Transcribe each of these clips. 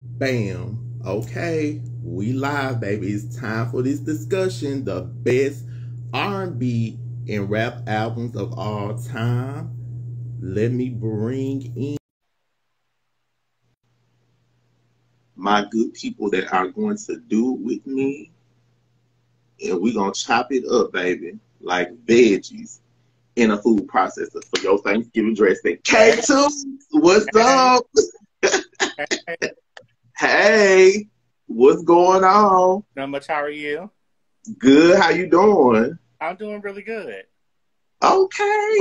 Bam. Okay, we live, baby. It's time for this discussion. The best R&B and rap albums of all time. Let me bring in my good people that are going to do it with me, and we're gonna chop it up, baby, like veggies in a food processor for your Thanksgiving dressing. Hey, K2, what's hey, up? hey. Hey, what's going on? Not much. How are you? Good, how you doing? I'm doing really good. Okay.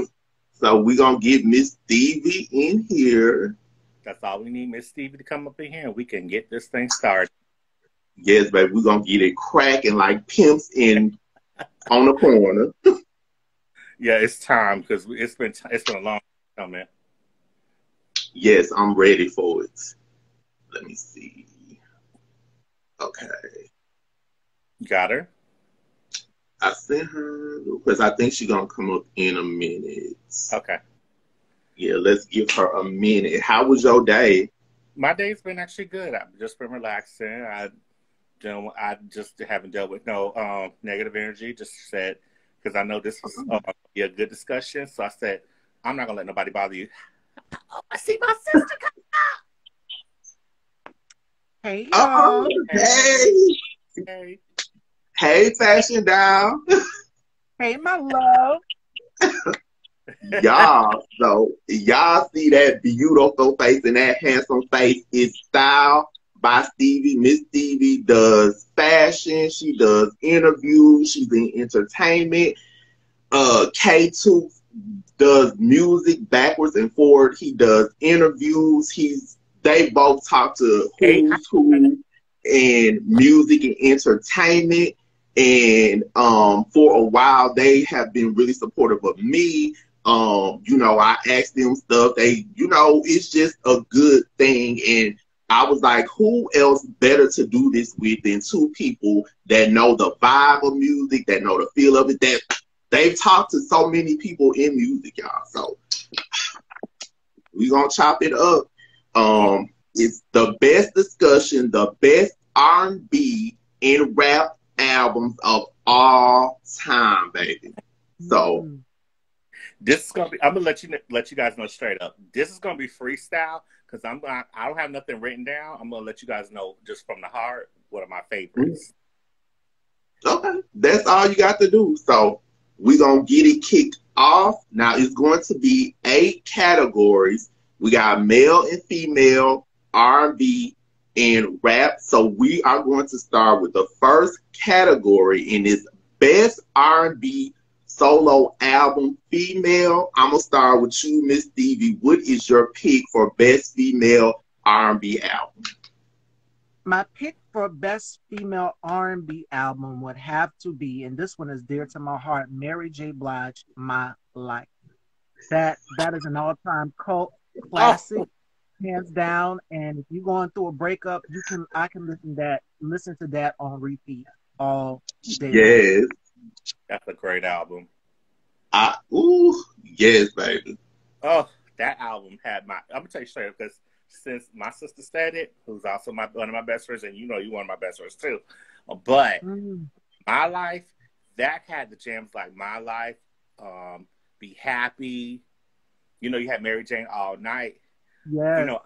So we're gonna get Miss Stevie in here. That's all we need, Miss Stevie, to come up in here and we can get this thing started. Yes, baby, we're gonna get it cracking like pimps in on the corner. Yeah, it's time because it's been a long time coming. Yes, I'm ready for it. Let me see. Okay. Got her? I sent her because I think she's gonna come up in a minute. Okay. Yeah, let's give her a minute. How was your day? My day's been actually good. I've just been relaxing. I just haven't dealt with no negative energy. Just said because I know this was be a good discussion, so I said I'm not gonna let nobody bother you. Oh, I see my sister. Hey Oh, y'all. Hey, hey. hey. Hey, Fashion Down. Hey my love. Y'all see that beautiful face and that handsome face is style by Stevie. Miss Stevie does fashion, she does interviews, she's in entertainment. K2 does music backwards and forward. He does interviews. They both talk to Hey, who's who in music and entertainment. And for a while they have been really supportive of me. I asked them stuff. It's just a good thing. And I was like, who else better to do this with than two people that know the vibe of music, that know the feel of it, that they've talked to so many people in music, y'all. So we gonna chop it up. It's the best discussion, the best R&B and rap albums of all time, baby. So Mm. this is gonna be. I'm gonna let you guys know straight up. This is gonna be freestyle because I don't have nothing written down. I'm gonna let you guys know just from the heart what are my favorites. okay, that's all you got to do. So we gonna get it kicked off. Now it's going to be 8 categories. We got male and female, R&B, and rap. So we are going to start with the first category in this best R&B solo album female. I'm gonna start with you, Miss Stevie. What is your pick for best female R&B album? My pick for best female R&B album would have to be, and this one is dear to my heart, Mary J. Blige, My Life. That is an all-time cult Oh, classic, hands down. And if you're going through a breakup, I can listen to that on repeat all day long. Yes. that's a great album. Yes, baby. Oh, that album had my. I'm gonna tell you straight up because since my sister said it, who's also one of my best friends, and you know you one of my best friends too. But Mm. my life, that had the jams like my life, be happy. You know, you had Mary Jane all night. You Yes. know,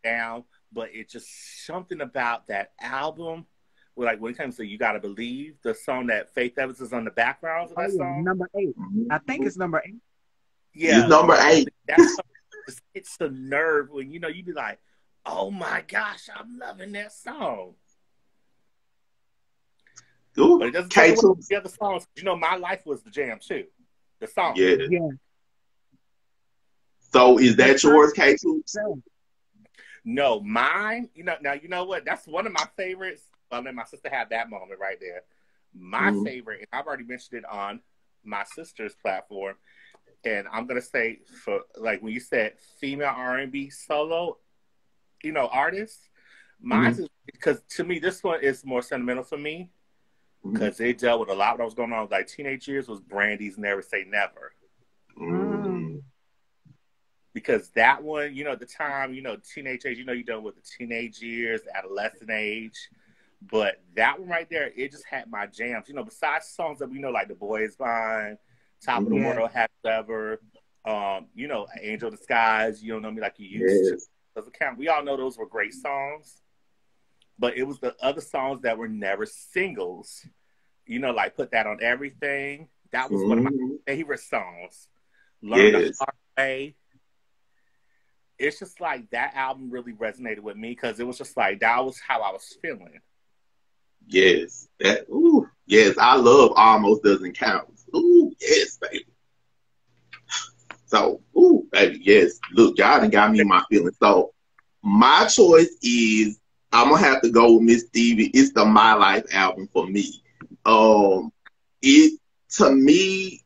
down, but it's just something about that album. Where, like when it comes to "You Gotta Believe," the song that Faith Evans is on the background of Oh that yeah, song. number 8. I think it's number 8. It's Yeah, number 8. that song just hits the nerve when you be like, "Oh my gosh, I'm loving that song." Ooh, But it doesn't take away K2. from the other songs. You know, "My Life" was the jam too. The song. Yeah. Yeah. So is That's that not yours, K2? so. No, mine. Now you know what? That's one of my favorites. Well, let my sister have that moment right there. My Mm-hmm. favorite, and I've already mentioned it on my sister's platform, and I'm gonna say for like when you said female R&B solo, artists, mine Mm-hmm. is because to me this one is more sentimental for me Mm-hmm. because it dealt with a lot that was going on like teenage years was Brandy's "Never Say Never." Mm-hmm. Mm. because that one, at the time, teenage age, you're done with the teenage years, adolescent age. But that one right there, it just had my jams. Besides songs that we know, like The Boy Is Mine, Top of the World, Have Ever, Angel in the Skies, You Don't Know Me Like You Used to. We all know those were great songs. But it was the other songs that were never singles. Like Put That on Everything. That was one of my favorite songs. Learn the Hard Way. It's just like that album really resonated with me because it was just like that was how I was feeling. Yes. Yes, I love Almost Doesn't Count. Ooh, yes, baby. So, baby, yes. Look, y'all done got me in my feelings. So, my choice is I'm gonna have to go with Miss Stevie. It's the My Life album for me. To me,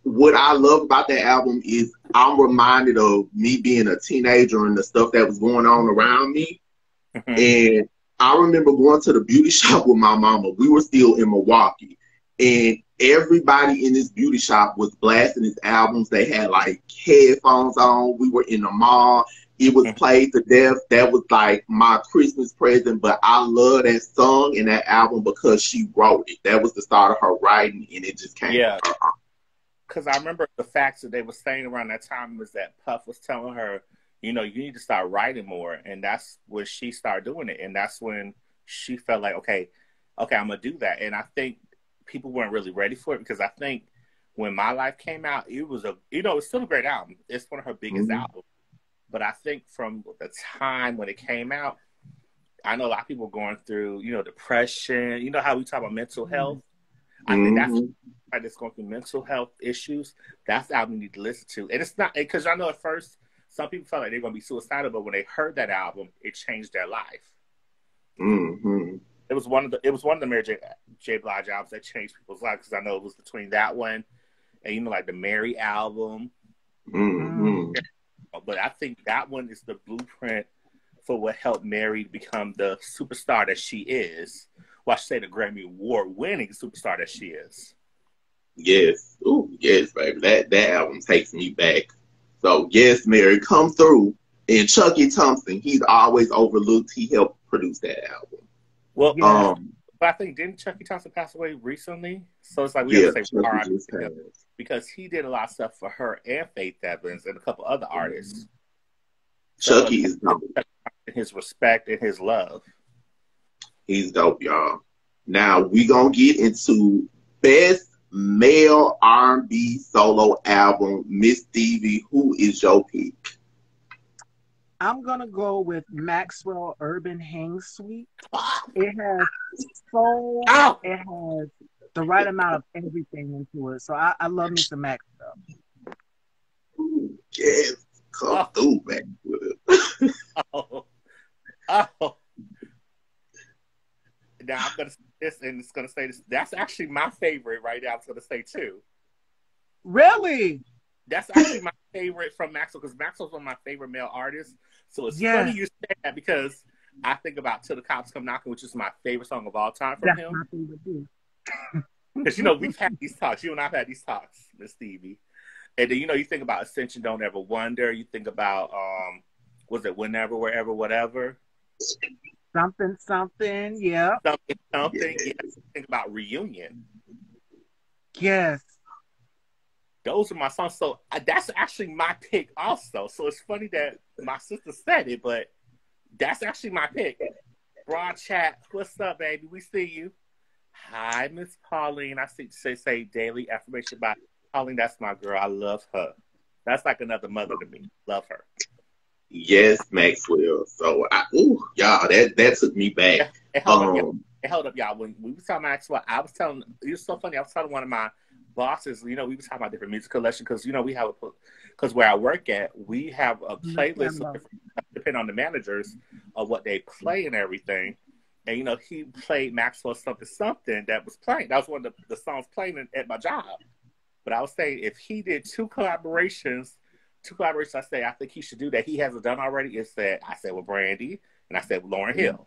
what I love about that album is I'm reminded of me being a teenager and the stuff that was going on around me. And I remember going to the beauty shop with my mama. We were still in Milwaukee. And everybody in this beauty shop was blasting his albums. They had like headphones on. We were in the mall. It was played to death. That was like my Christmas present. But I love that song and that album because she wrote it. That was the start of her writing, and it just came from her. Because I remember the facts that they were saying around that time was that Puff was telling her, you need to start writing more. And that's when she started doing it. And that's when she felt like, okay, I'm going to do that. And I think people weren't really ready for it because I think when My Life came out, it was it's still a great album. It's one of her biggest albums. But I think from the time when it came out, I know a lot of people going through, depression. You know how we talk about mental health? I think that's that's going through mental health issues. That's the album you need to listen to. And it's not, because I know at first, some people felt like they're going to be suicidal, but when they heard that album, it changed their life. It was one of the Mary J. Blige albums that changed people's lives because I know it was between that one and like the Mary album. But I think that one is the blueprint for what helped Mary become the superstar that she is. Well, I should say the Grammy Award-winning superstar that she is. Yes. Yes, baby. That album takes me back. So, yes, Mary, come through. And Chucky Thompson, he's always overlooked. He helped produce that album. Well, but I think, didn't Chucky Thompson pass away recently? So it's like we have to say R.I.P. because he did a lot of stuff for her and Faith Evans and a couple other artists. Chucky is dope. His respect and his love. He's dope, y'all. Now, we going to get into Best Male R&B Solo Album. Miss Stevie, who is your pick? I'm going to go with Maxwell Urban Hang Suite. It has soul. It has the right amount of everything into it. So I love me some Maxwell. Yes. Come through, Maxwell. Now I'm going to say this, and it's going to say this. That's actually my favorite right now. I was going to say too. Really? That's actually my favorite from Maxwell because Maxwell's one of my favorite male artists. So it's funny you say that because I think about Till the Cops Come Knocking, which is my favorite song of all time from him. My favorite too. Because, we've had these talks. You and I have had these talks, Miss Stevie. And then, you think about Ascension, Don't Ever Wonder. You think about, was it Whenever, Wherever, Whatever? Something, yeah. Something, yes. Think about Reunion. Yes. Those are my songs. So that's actually my pick also. So it's funny that my sister said it, but that's actually my pick. Broad chat. What's up, baby? We see you. Hi, Miss Pauline. I see say daily affirmation by Pauline. That's my girl. I love her. That's like another mother to me. Love her. Yes, Maxwell. So, y'all, that took me back. Hold up, y'all. When we were talking Maxwell, I was telling, it was so funny. I was telling one of my bosses, we were talking about different music collection because, we have because where I work at, we have a playlist depending on the managers of what they play and everything. And, he played Maxwell something that was playing. That was one of the songs playing at my job. But I was saying if he did two collaborations, I think he should do that. He hasn't done already. I said with Brandy, and I said with Lauryn Hill.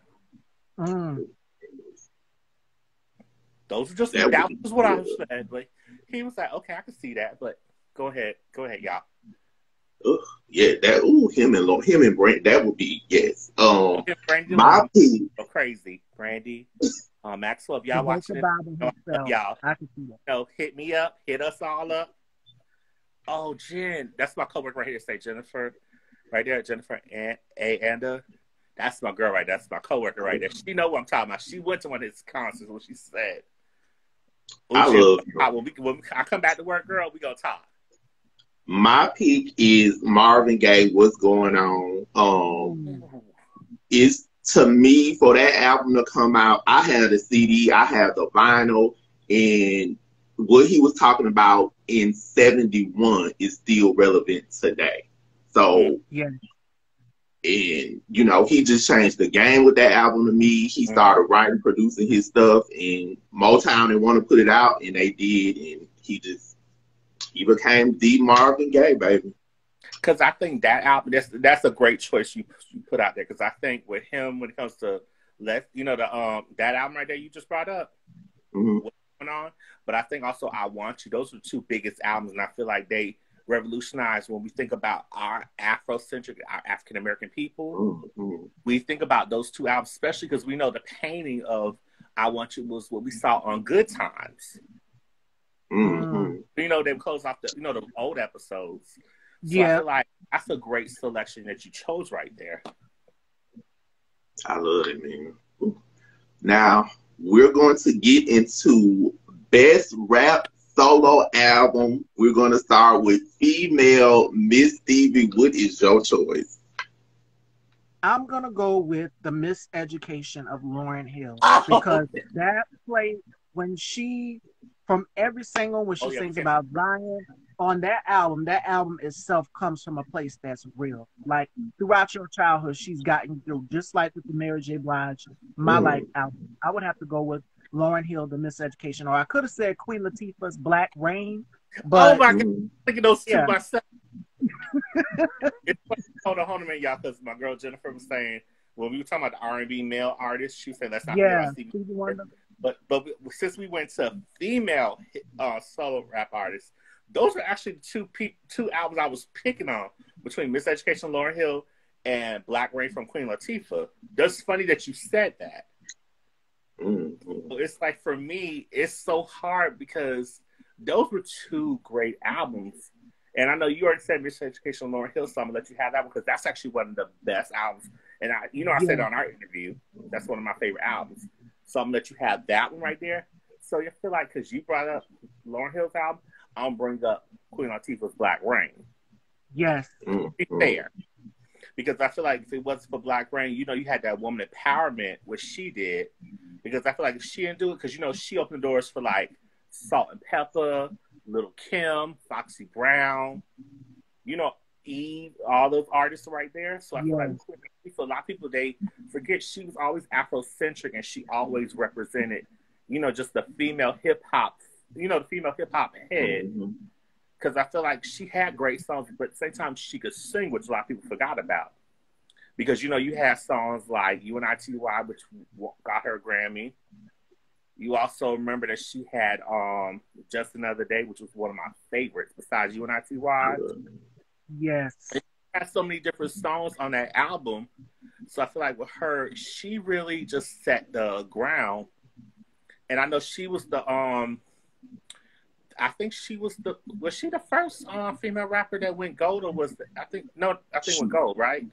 Those are just that was what I was saying. But he was like, okay, I can see that. But go ahead, y'all. Ugh, yeah, that him and Brent, that would be yes. Brandy My Lee, pick. go crazy. Brandy, Maxwell, if The y'all vocal watching it, Bible himself. y'all, I can see that. hit me up, hit us all up. Oh, Jen, that's my coworker right here. Say Jennifer, right there, Jennifer and Anda. That's my girl right there. That's my coworker right there. She know what I'm talking about. She went to one of his concerts. What she said. Oh, I Jen, love when I come back to work, girl, we gonna talk. my pick is Marvin Gaye. What's going on? It's to me for that album to come out. I had the CD, I had the vinyl, and what he was talking about in '71 is still relevant today. So, Yeah. and you know, he just changed the game with that album to me. He started writing, producing his stuff, and Motown didn't want to put it out, and they did, and he became the Marvin Gaye, baby. Because I think that album, that's a great choice you put out there. Because I think with him, when it comes to that album right there you just brought up, what's going on. But I think also I Want You. Those are the two biggest albums, and I feel like they revolutionized when we think about our Afrocentric, our African American people. We think about those two albums, especially because we know the painting of I Want You was what we saw on Good Times. You know, they close off the old episodes. So I feel like that's a great selection that you chose right there. I love it, man. Now, we're going to get into Best Rap Solo Album. We're going to start with female Miss Stevie. What is your choice? I'm going to go with The Miseducation of Lauryn Hill. Because that played when she, from every single when she sings about Zion, on that album itself comes from a place that's real. Like throughout your childhood, she's gotten you through, just like with the Mary J. Blige My Life album. I would have to go with Lauryn Hill, The Miseducation, or I could have said Queen Latifah's Black Rain. But, oh my God, thinking those two myself. Hold on a minute, y'all, because my girl Jennifer was saying when we were talking about the R&B male artists, she said let's not forget about Stevie Wonder. But since we went to female solo rap artists, those are actually the two albums I was picking on between Miseducation, Lauryn Hill, and Black Rain from Queen Latifah. That's funny that you said that. It's like, for me, it's so hard because those were two great albums. And I know you already said Miseducation, Lauryn Hill, so I'm going to let you have that one because that's actually one of the best albums. And I said on our interview, that's one of my favorite albums. So I'm going to let you have that one right there. So you feel like, because you brought up Lauryn Hill's album, I'll bring up Queen Latifah's Black Rain. Yes. Be fair. Because I feel like if it wasn't for Black Rain, you had that woman empowerment, which she did. Because I feel like if she didn't do it, because, she opened doors for, like, Salt and Pepper, Little Kim, Foxy Brown, Eve, all those artists right there. So I feel like for a lot of people, they forget she was always Afrocentric, and she always represented, just the female hip-hop, the female hip-hop head. Because I feel like she had great songs, but at the same time, she could sing, which a lot of people forgot about. Because, you had songs like UNITY, which got her a Grammy. You also remember that she had Just Another Day, which was one of my favorites besides UNITY. Yes. She had so many different songs on that album. So I feel like with her, she really just set the ground. And I know she was the was she the first female rapper that went gold, or I think went gold, right?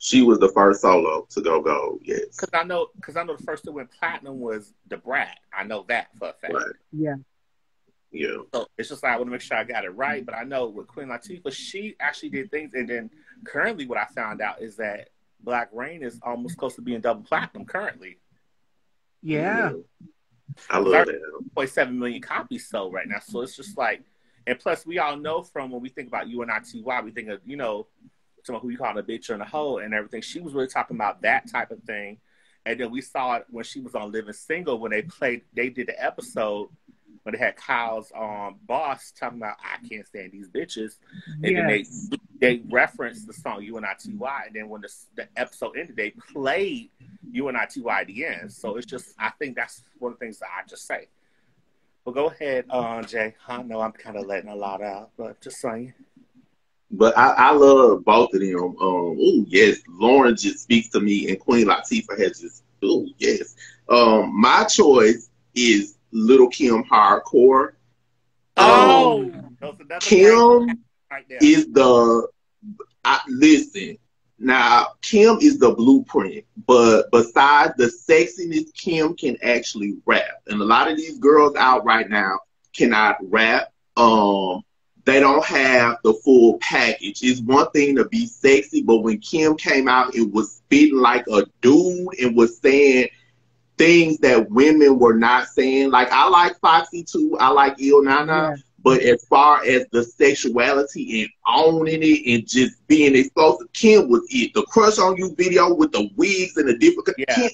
She was the first solo to go gold, yes. Because I know the first that went platinum was Da Brat. I know that for a fact. Right. Yeah. Yeah. So it's just like I want to make sure I got it right. But I know with Queen Latifah, she actually did things. And then currently what I found out is that Black Rain is almost close to being double platinum currently. Yeah. I love that. 0.7 million copies sold right now. So it's just like, and plus we all know from when we think about UNITY, we think of, someone who you call a bitch or a hoe and everything. She was really talking about that type of thing. And then we saw it when she was on Living Single, when they did the episode when they had Kyle's boss talking about, I can't stand these bitches. And then they referenced the song UNITY. And then when the episode ended, they played UNITY at the end. So it's just, I think that's one of the things that I just say. But go ahead, Jay. I know I'm kind of letting a lot out, but just saying. But I love both of them. Ooh, yes, Lauren just speaks to me, and Queen Latifah has just, ooh, yes. My choice is Little Kim Hardcore. Oh, those another great Kim right there. is listen. Now, Kim is the blueprint, but besides the sexiness, Kim can actually rap. And a lot of these girls out right now cannot rap. They don't have the full package. It's one thing to be sexy, but when Kim came out, it was spitting like a dude and was saying things that women were not saying. Like, I like Foxy too. I like Il Nana. Yeah. But as far as the sexuality and owning it and just being explosive, Kim was it. The Crush on You video with the wigs and the different Yeah.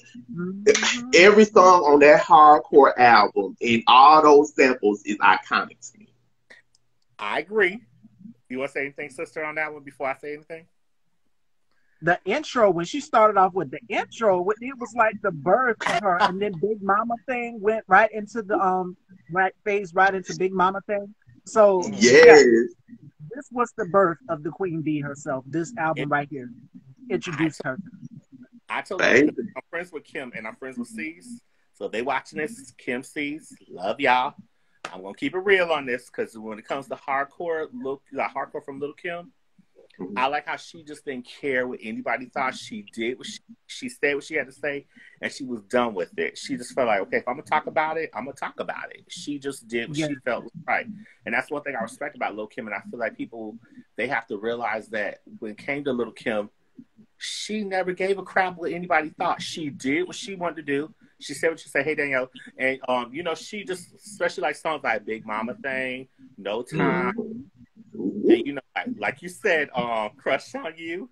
every song on that hardcore album and all those samples is iconic to me. I agree. You want to say anything, sister, on that one before I say anything? The intro, when she started off with the intro, it was like the birth of her, and then Big Mama thing went right into the right phase right into Big Mama thing. So Yes. yeah, this was the birth of the Queen Bee herself. This album right here introduced her. I told you I'm friends with Kim and I'm friends with C's. So if they watching this, Kim C's, love y'all. I'm gonna keep it real on this because when it comes to hardcore from Little Kim, I like how she just didn't care what anybody thought. She did what she said what she had to say, and she was done with it. She just felt like, okay, if I'm gonna talk about it, I'm gonna talk about it. She just did what she felt was right, and that's one thing I respect about Lil' Kim. And I feel like people, they have to realize that when it came to Little Kim, she never gave a crap what anybody thought. She did what she wanted to do. She said what she said. Hey, Danielle. And, you know, she just, especially like songs like Big Mama Thing, No Time. And, you know, like you said, Crush on You.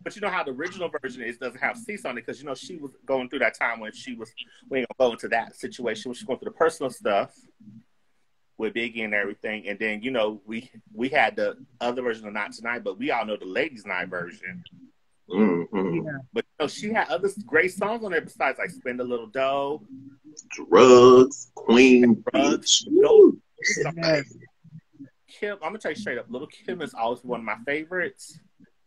But you know how the original version doesn't have Cease on it because, you know, she was going through that time when we ain't going to go into that situation when she's going through the personal stuff with Biggie and everything. And then, you know, we had the other version of Not Tonight, but we all know the Ladies Night version. Mm-hmm. Yeah. But you know, she had other great songs on there besides like Spend a Little Dough, Drugs, Queen, Drugs. Kim, I'm gonna tell you straight up, Little Kim is always one of my favorites.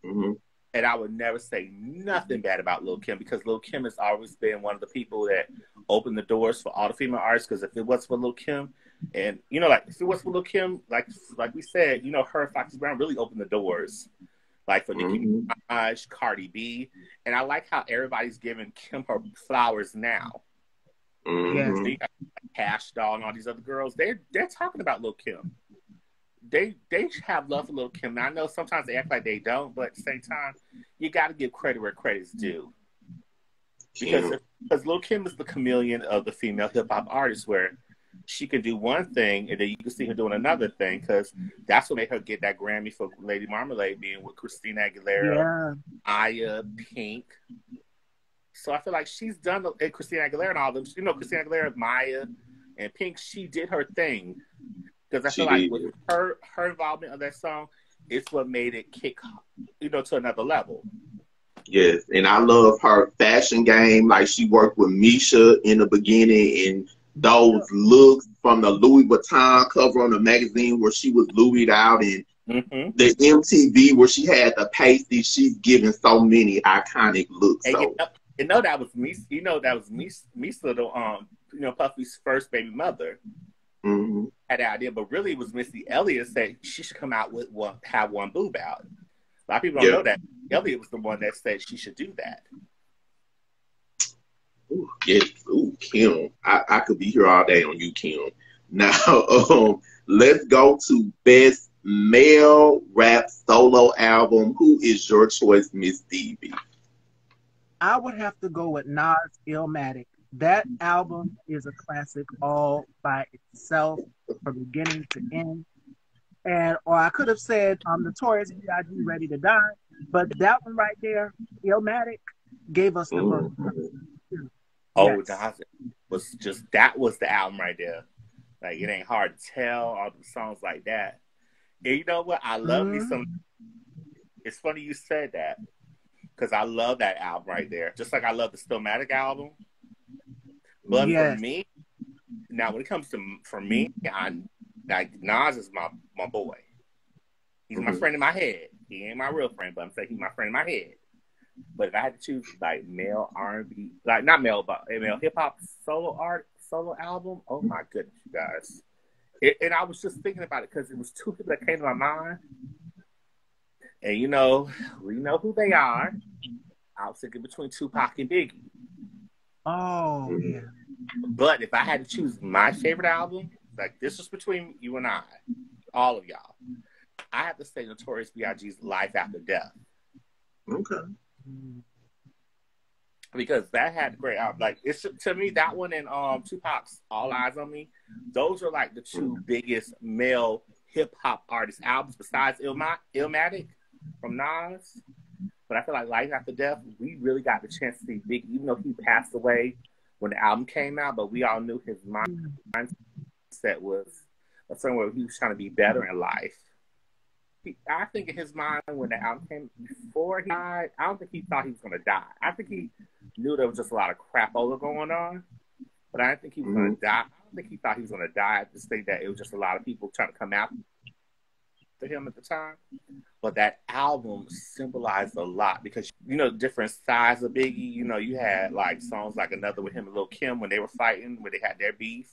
Mm-hmm. And I would never say nothing bad about Lil' Kim because Lil' Kim has always been one of the people that opened the doors for all the female artists. Because if it was for Lil' Kim, and you know, like if it was for Lil' Kim, like we said, you know, her and Foxy Brown really opened the doors, like for Nicki Minaj, Cardi B, and I like how everybody's giving Kim her flowers now. Yeah, so you got Cash Doll and all these other girls. They're talking about Lil' Kim. They have love for Lil' Kim. Now, I know sometimes they act like they don't, but at the same time, you got to give credit where credit's due. Because Lil' Kim is the chameleon of the female hip hop artists, where she can do one thing and then you can see her doing another thing. Because that's what made her get that Grammy for Lady Marmalade, being with Christina Aguilera, Aya, Pink. So I feel like she's done, and Christina Aguilera and all of them. You know, Christina Aguilera, Maya, and Pink. She did her thing. Because I feel like with her involvement of that song, it's what made it kick, you know, to another level. Yes, and I love her fashion game. Like, she worked with Misha in the beginning, and those looks from the Louis Vuitton cover on the magazine where she was Louis'd out, and the MTV where she had the pasty. She's given so many iconic looks. And so you know that was Misa. You know that was Misa, you know, Puffy's first baby mother. Had that idea, but really it was Missy Elliott said she should come out with have one boob out. A lot of people don't know that. Elliott was the one that said she should do that. Ooh, yes. Ooh, Kim. I could be here all day on you, Kim. Now, let's go to best male rap solo album. Who is your choice, Miss Stevie? I would have to go with Nas Illmatic. That album is a classic all by itself from beginning to end. Or I could have said Notorious B.I.G. Ready to Die, but that one right there, Illmatic, gave us the verse. Oh, yes. That was the album right there. Like, it ain't hard to tell, all the songs like that. And you know what? I love me some. It's funny you said that because I love that album right there. Just like I love the Stillmatic album. But for me, now when it comes to for me, like Nas is my boy. He's my friend in my head. He ain't my real friend, but I'm saying he's my friend in my head. But if I had to choose like male R&B, like not male, but male hip hop solo album, oh my goodness, you guys. And I was just thinking about it because it was two people that came to my mind. And we know who they are. I was thinking between Tupac and Biggie. Oh, yeah. But if I had to choose my favorite album, like this was between you and I, all of y'all, I have to say Notorious B.I.G.'s Life After Death. Okay. Because that had a great album. Like it's to me, that one and Tupac's All Eyes on Me, those are like the two biggest male hip hop artist albums besides Illmatic from Nas. But I feel like Life After Death, we really got the chance to see Biggie, even though he passed away when the album came out, but we all knew his mindset was a certain way he was trying to be better in life. I think in his mind, when the album came, before he died, I don't think he thought he was going to die. I think he knew there was just a lot of crapola going on, but I didn't think he was going to die. I don't think he thought he was going to die. I just think that it was just a lot of people trying to come out to him at the time. But that album symbolized a lot because, different sides of Biggie. You had like songs like Another with him and Lil' Kim when they were fighting, where they had their beef.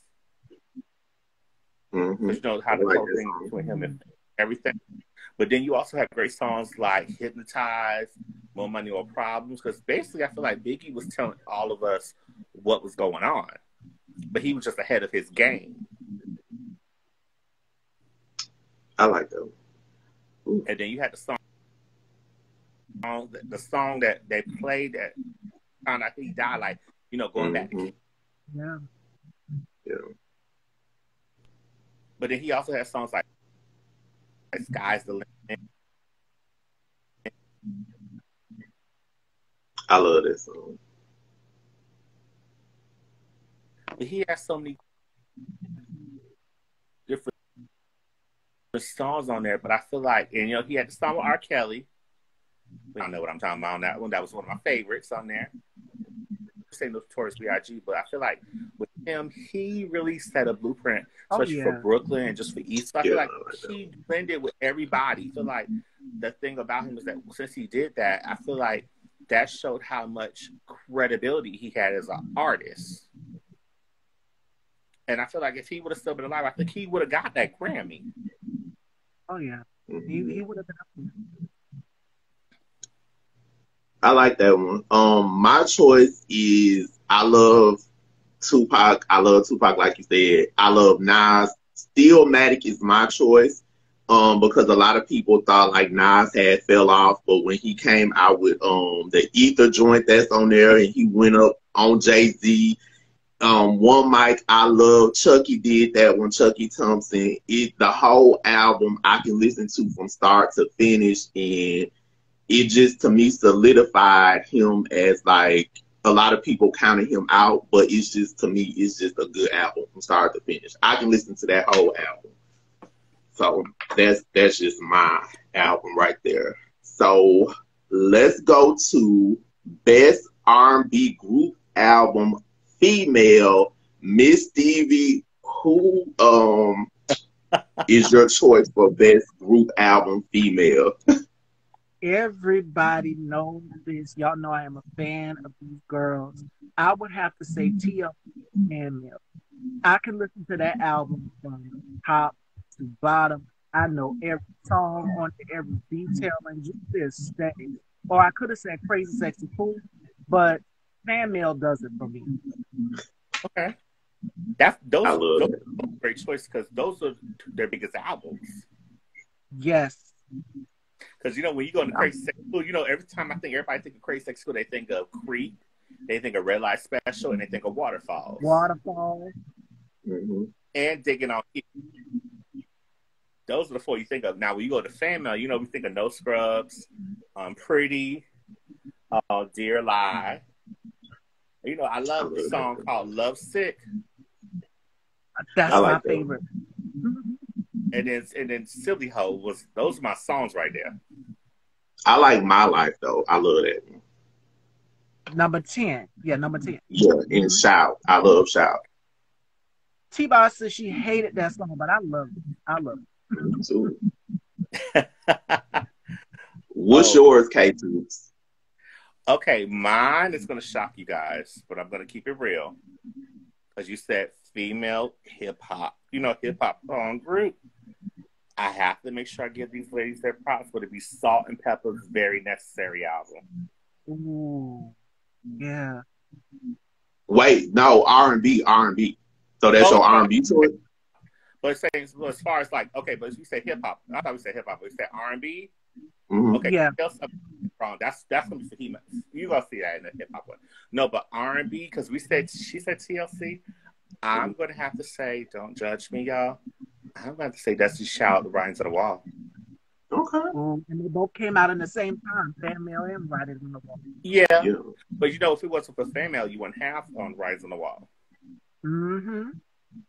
Because how the whole thing between him and everything. But then you also have great songs like Hypnotized, More Money, More Problems. Because basically, I feel like Biggie was telling all of us what was going on. But he was just ahead of his game. I like that. Ooh. And then you had the song that they played that found out he died, like, going back to King. Yeah. But then he also had songs like Sky's the Limit. I love that song. But he has so many different songs on there. But I feel like, and he had the song with R. Kelly. I don't know what I'm talking about on that one. That was one of my favorites on there. I say Notorious B.I.G., but I feel like with him, he really set a blueprint, especially for Brooklyn and just for East. So I feel like he blended with everybody. I feel like the thing about him is that since he did that, I feel like that showed how much credibility he had as an artist. And I feel like if he would have still been alive, I think he would have got that Grammy. Oh, yeah. He would have been. I like that one. My choice is I love Tupac. I love Tupac, like you said. I love Nas. Stillmatic is my choice. Because a lot of people thought like Nas had fell off, but when he came out with the Ether joint that's on there, and he went up on Jay-Z. One Mic, I love. Chucky did that one. Chucky Thompson. The whole album I can listen to from start to finish, and it just, to me, solidified him as, like, a lot of people counted him out, but it's just, to me, it's just a good album from start to finish. I can listen to that whole album. So that's just my album right there. So let's go to Best R&B Group Album Female. Miss Stevie, who is your choice for Best Group Album Female? Everybody knows this. Y'all know I am a fan of these girls. I would have to say Tia and Mill. I can listen to that album from top to bottom. I know every song on it, every detail, and just this thing. Or I could have said Crazy Sexy Cool, but Fan Mail does it for me. Okay. Those are great choices because those are their biggest albums. Yes. Because, when you go into Crazy Sexy Cool, every time everybody think of Crazy Sexy Cool, they think of Creep, they think of Red Light Special, and they think of Waterfalls. And Digging on You. Those are the four you think of. Now, when you go to Fan Mail, we think of No Scrubs, Pretty, Dear Lie. I love the song called Love Sick. That's my favorite. And then Silly Ho those are my songs right there. I like My Life though. I love that one. Number 10. Yeah, number 10. Yeah, and Shout. I love Shout. T-Boss said she hated that song, but I love it. I love it. Me too. What's yours, K2? Okay, mine is going to shock you guys, but I'm going to keep it real. Because you said female hip hop, hip hop group. I have to make sure I give these ladies their props. Would it be Salt-N-Pepa's Very Necessary album? Ooh, yeah. Wait, no, R&B. So that's your R&B choice? But saying, well, as far as like, okay, but you say hip hop. I thought we said hip hop, but we said R&B. Mm-hmm. Okay, yeah. That's gonna be Fahima. You gonna see that in the hip hop one. No, but R&B, because she said TLC. I'm gonna have to say, don't judge me, y'all. I'm gonna have to say Destiny's Child, The Writings on the Wall. Okay. And they both came out in the same time, Fan Mail and Writings on the Wall. Yeah. But if it wasn't for Fan Mail, you wouldn't have on Writings on the Wall. Mm-hmm.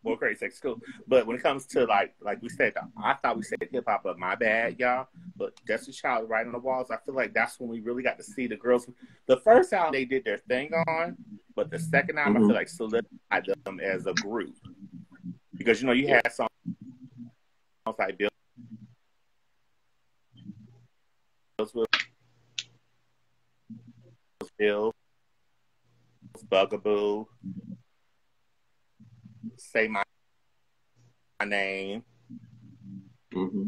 Well, great, sex cool. But when it comes to like we said, I thought we said hip hop, but my bad, y'all. But Destiny's Child, Right on the Walls, I feel like that's when we really got to see the girls. The first album they did their thing on, but the second album I feel like solidified them as a group. Because you had songs like Bills, Bugaboo, Say My Name. Mm-hmm.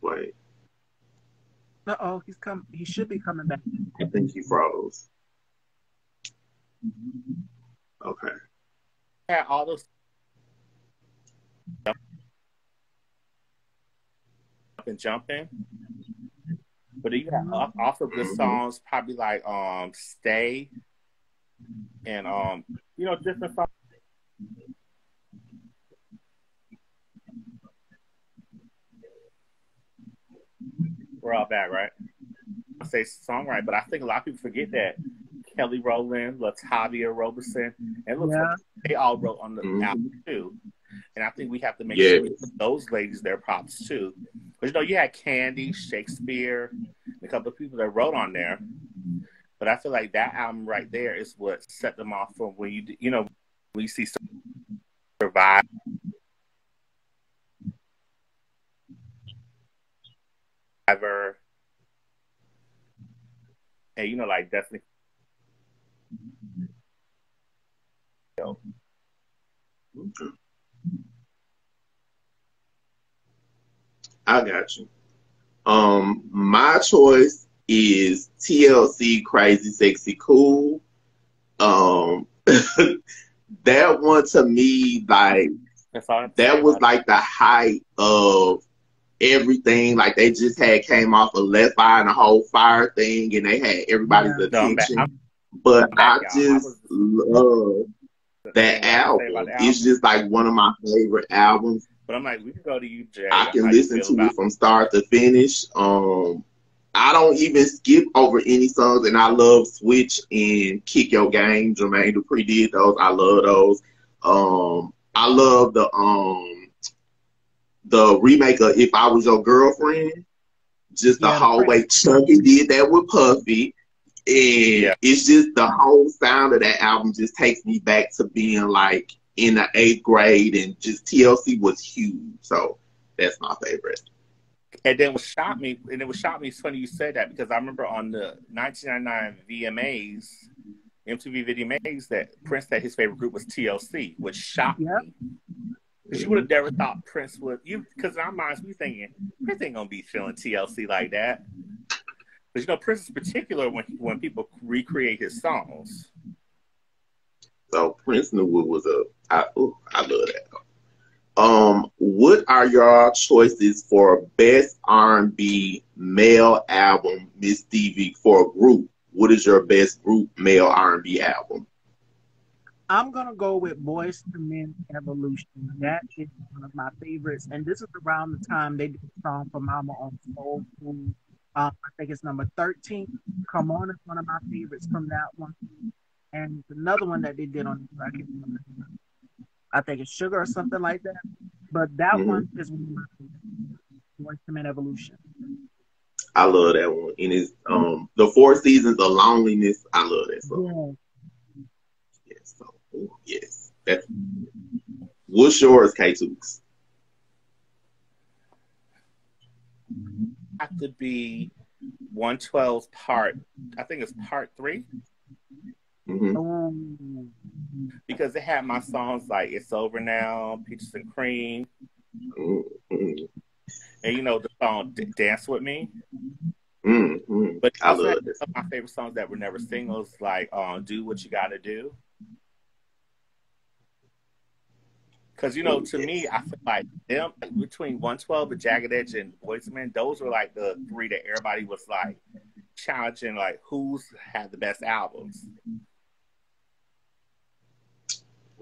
Wait. Uh-oh, he should be coming back. I think he froze. Okay. Yeah, all those jumping. But you got also good songs, probably like Stay and different songs. We're all back, right? I say songwriter, but I think a lot of people forget that Kelly Rowland, Latavia Roberson, and they all wrote on the album too. And I think we have to make sure we put those ladies their props too. Because you had Candy, Shakespeare, a couple of people that wrote on there. But I feel like that album right there is what set them off from when when you see Survive. And like Destiny. I got you. My choice is TLC Crazy Sexy Cool. That one to me, like, that was like the height of everything. Like, they just came off of Left Eye and the whole fire thing, and they had everybody's attention. But I just love that album. It's just like one of my favorite albums. But I'm like, we can go to you, Jay. I can listen to it from start to finish. I don't even skip over any songs, and I love Switch and Kick Your Game. Jermaine Dupri did those. I love those. I love the remake of If I Was Your Girlfriend. Just the whole way Chunky did that with Puffy. And it's just the whole sound of that album just takes me back to being like in the 8th grade, and just TLC was huge. So that's my favorite. And then it shocked me, it's funny you said that, because I remember on the 1999 MTV VMAs, that Prince said his favorite group was TLC, which shocked me. Because you would have never thought Prince would, because in our minds we thinking, Prince ain't going to be feeling TLC like that. But Prince is particular when people recreate his songs. So Prince knew what was up. I love that. What are your choices for best R&B male album, Miss Stevie, for a group? What is your best group male R&B album? I'm gonna go with Boyz II Men Evolution. That is one of my favorites, and this is around the time they did a song for Mama on Soul Food. I think it's number 13. Come On is one of my favorites from that one. And another one that they did on, I think it's Sugar or something like that. But that one is one of my favorites. Boyz II Men Evolution. I love that one. And it's the 4 Seasons of Loneliness. I love that song. Yeah. Yes. So, yes. That's what's yours, K-Tooks? Have to be 112 part. I think it's part 3. Mm-hmm. Because it had my songs like "It's Over Now," "Peaches and Cream," Mm-hmm. and you know the song "Dance with Me." Mm-hmm. But I also love had this. some of my favorite songs that were never singles, like "Do What You Gotta Do." Because you know, to me, I feel like them between 112 and Jagged Edge and Boyz II Men, those were like the 3 that everybody was like challenging, like who's had the best albums.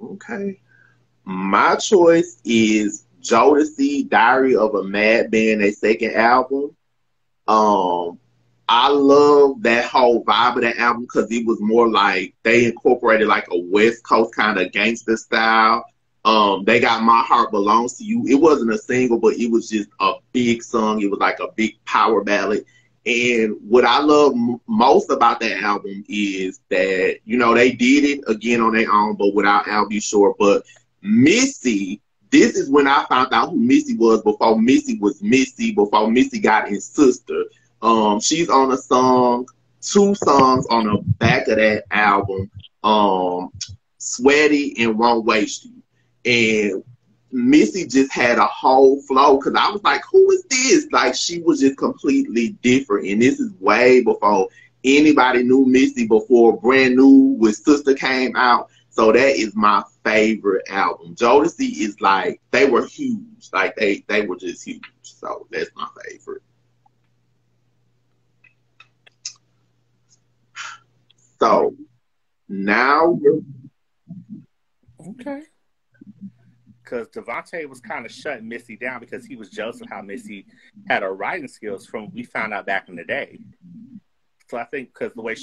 Okay. My choice is Jodeci, Diary of a Madman, their second album. I love that whole vibe of that album because it was more like they incorporated like a West Coast kind of gangster style. They got My Heart Belongs to You. It wasn't a single, but it was just a big song. It was like a big power ballad. And what I love most about that album is that, you know, they did it again on their own, but without Al B. Shore. But Missy, this is when I found out who Missy was before Missy was Missy, before Missy got in Sister. She's on a song, 2 songs on the back of that album, Sweaty and Won't Waste You. And Missy just had a whole flow because I was like, who is this? Like, she was just completely different. And this is way before anybody knew Missy, before Brand New with Sister came out. So that is my favorite album. Jodeci is like, they were huge. Like, they were just huge. So that's my favorite. So now, okay. Because Devontae was kind of shutting Missy down because he was jealous of how Missy had her writing skills from what we found out back in the day. So I think because the way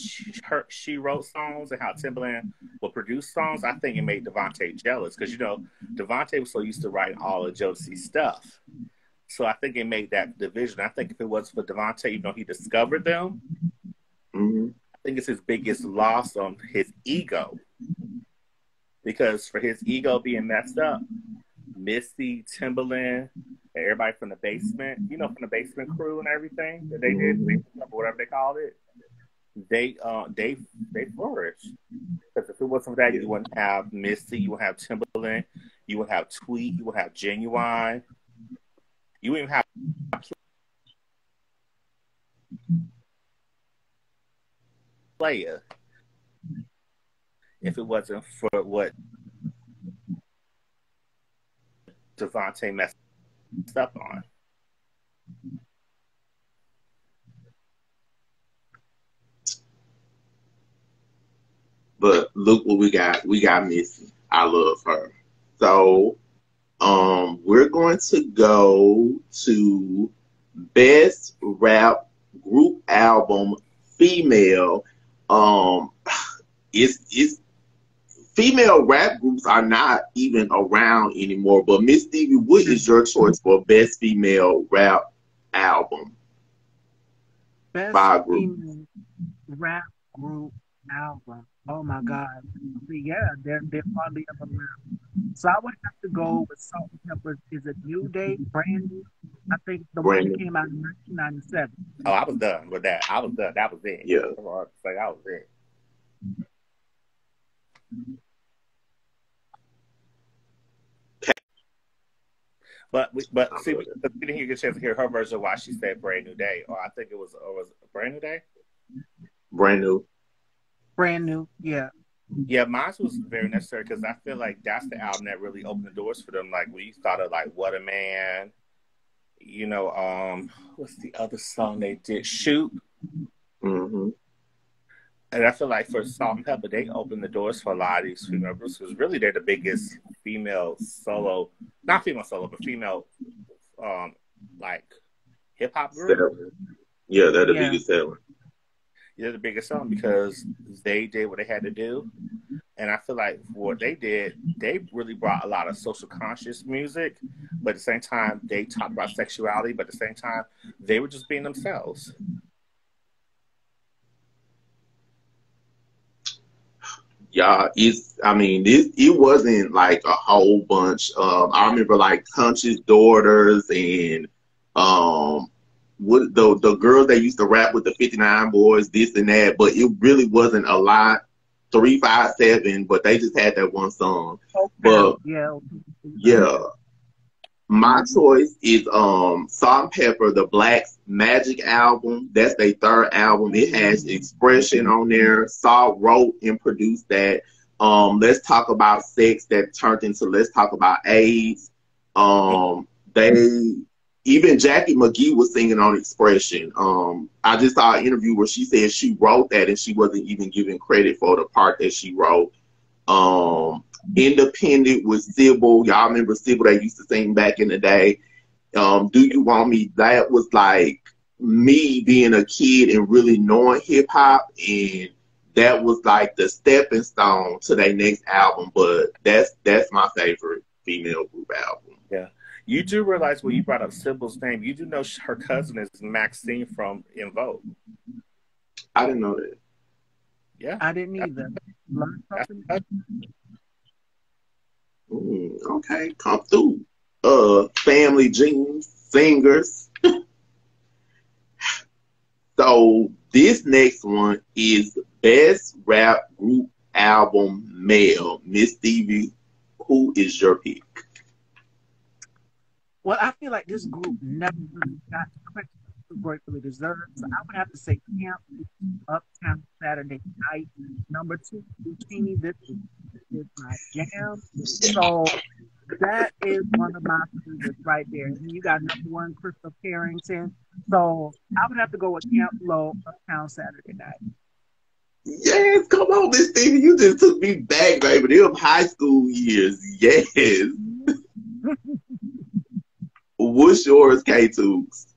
she wrote songs and how Timbaland would produce songs, I think it made Devontae jealous because, you know, Devontae was so used to writing all of Jodeci's stuff. So I think it made that division. I think if it wasn't for Devontae, even though he discovered them, I think it's his biggest loss on his ego. Because for his ego being messed up, Missy, Timbaland, and everybody from the basement, you know, from the basement crew and everything that they did, whatever they called it, they flourished. Because if it wasn't for that, you wouldn't have Missy, you wouldn't have Timbaland, you would have Tweet, you would have Genuine, you wouldn't even have Player. If it wasn't for what Devontae messed up on. But look what we got. We got Missy. I love her. So we're going to go to Best Rap Group Album Female. It's female rap groups are not even around anymore. But Miss Stevie, what is your choice for Best Female Rap Album? Best female rap group album. Oh my God. Yeah, they're probably up around. So I would have to go with Salt-N-Pepa's Is It New Day, Brand New. I think the one that came out in 1997. Oh, I was done with that. I was done. That was it. Yeah. That was it. But see, we didn't get a chance to hear her version of why she said Brand New Day. Or I think it was Brand New Day? Brand New. Brand New, yeah. Yeah, mine was very necessary because I feel like that's the album that really opened the doors for them. Like when you thought of like What a Man, you know, what's the other song they did? Shoot. Mm-hmm. And I feel like for Salt-N-Pepa, they opened the doors for a lot of these female groups because really they're the biggest female solo, not female solo, but female like hip hop group. Yeah, they're the biggest seller. They're the biggest song because they did what they had to do. And I feel like what they did, they really brought a lot of social conscious music, but at the same time, they talked about sexuality, but at the same time, they were just being themselves. Yeah, it wasn't like a whole bunch. I remember like Punch's Daughters and what the girls that used to rap with the 59 Boys, this and that, but it really wasn't a lot. 357, but they just had that one song. Okay. But Yeah. yeah, my choice is Salt-N-Pepa, the Black's Magic album. That's their third album. It has Expression on there. Salt wrote and produced that. Let's Talk About Sex that turned into Let's Talk About AIDS. They even Jackie McGee was singing on Expression. I just saw an interview where she said she wrote that and she wasn't even given credit for the part that she wrote. Independent with Sybil. Y'all remember Sybil that used to sing back in the day? Do You Want Me? That was like me being a kid and really knowing hip hop, and that was like the stepping stone to their next album. But that's my favorite female group album. Yeah. You do realize when you brought up Sybil's name, you do know her cousin is Maxine from En Vogue. I didn't know that. Yeah. I didn't either. Learn something. Okay, come through. Family Jeans, singers. So this next one is Best Rap Group Album Male. Miss Stevie, who is your pick? Well, I feel like this group never really got the credit gratefully deserved. So I would have to say Camp, Uptown Saturday Night. Number 2, Bikini. This is my jam. So that is one of my favorites right there. And you got number 1, Crystal Carrington. So I would have to go with Camp Low, Uptown Saturday Night. Yes, come on, Miss Stevie. You just took me back, baby. Them high school years. Yes. What's yours, K-Tubes?